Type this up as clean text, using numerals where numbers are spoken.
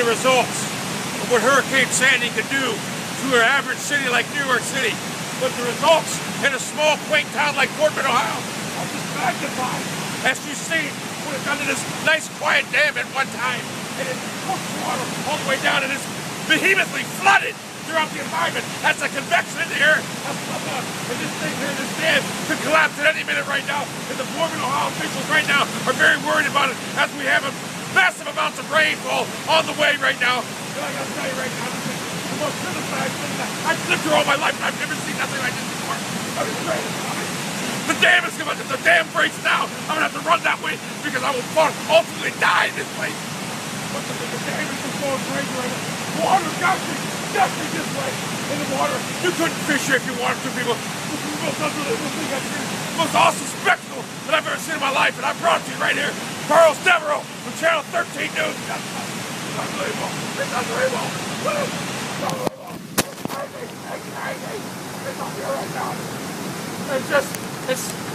the results of what Hurricane Sandy could do to an average city like New York City. But the results in a small, quaint town like Portland, Ohio are just magnified. As you see, what it's done to this nice, quiet dam at one time. And it pushed water all the way down and it's vehemently flooded throughout the environment. As the convection in the air has come up. And this thing here, this dam, could collapse at any minute right now. And the Portland, Ohio officials right now are very worried about it as we have massive amounts of rainfall on the way right now. And I gotta tell you right now, this is the most criticized thing that I've lived through all my life and I've never seen nothing like this before. I'm afraid it's coming. The dam is coming. If the dam breaks now, I'm gonna have to run that way because I will ultimately die in this place. But the dam is just going crazy right now. Water's gushing this way in the water. You couldn't fish here if you wanted to, people. This is the most unbelievable thing I've seen. The most awesome spectacle that I've ever seen in my life, and I brought it to you right here. Carl Devereaux from Channel 13 News. It's unbelievable. It's unbelievable. It's unbelievable. It's crazy. It's crazy. It's up here right now. It's